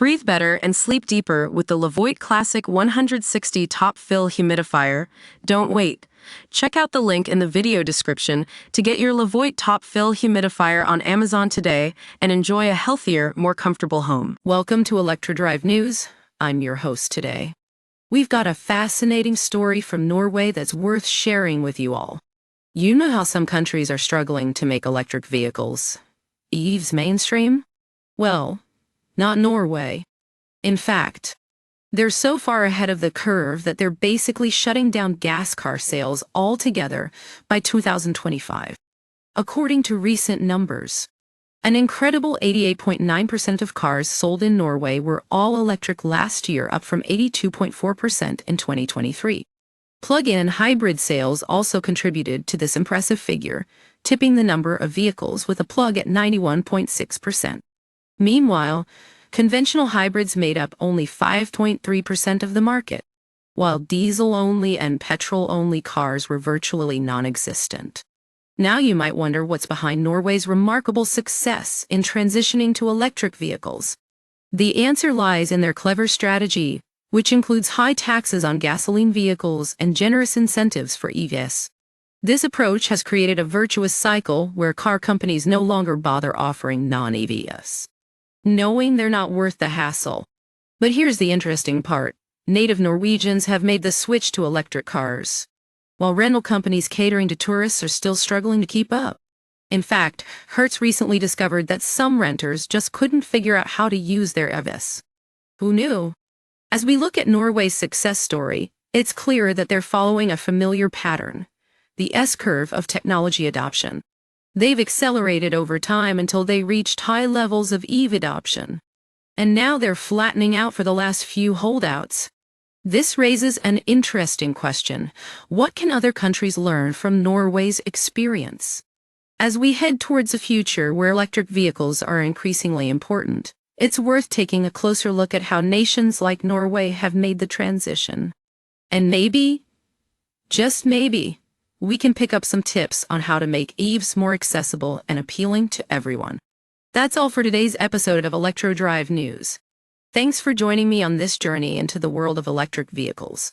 Breathe better and sleep deeper with the Levoit Classic 160 Top Fill Humidifier. Don't wait. Check out the link in the video description to get your Levoit Top Fill Humidifier on Amazon today and enjoy a healthier, more comfortable home. Welcome to Electric Drive News. I'm your host today. We've got a fascinating story from Norway that's worth sharing with you all. You know how some countries are struggling to make electric vehicles EVs mainstream? Well, not Norway. In fact, they're so far ahead of the curve that they're basically shutting down gas car sales altogether by 2025. According to recent numbers, an incredible 88.9% of cars sold in Norway were all electric last year, up from 82.4% in 2023. Plug-in and hybrid sales also contributed to this impressive figure, tipping the number of vehicles with a plug at 91.6%. Meanwhile, conventional hybrids made up only 5.3% of the market, while diesel-only and petrol-only cars were virtually non-existent. Now you might wonder what's behind Norway's remarkable success in transitioning to electric vehicles. The answer lies in their clever strategy, which includes high taxes on gasoline vehicles and generous incentives for EVs. This approach has created a virtuous cycle where car companies no longer bother offering non-EVs, knowing they're not worth the hassle. But here's the interesting part. Native Norwegians have made the switch to electric cars, while rental companies catering to tourists are still struggling to keep up. In fact, Hertz recently discovered that some renters just couldn't figure out how to use their EVs. Who knew? As we look at Norway's success story, it's clear that they're following a familiar pattern, the S-curve of technology adoption. They've accelerated over time until they reached high levels of EV adoption. And now they're flattening out for the last few holdouts. This raises an interesting question. What can other countries learn from Norway's experience? As we head towards a future where electric vehicles are increasingly important, it's worth taking a closer look at how nations like Norway have made the transition. And maybe, just maybe, we can pick up some tips on how to make EVs more accessible and appealing to everyone. That's all for today's episode of Electro Drive News. Thanks for joining me on this journey into the world of electric vehicles.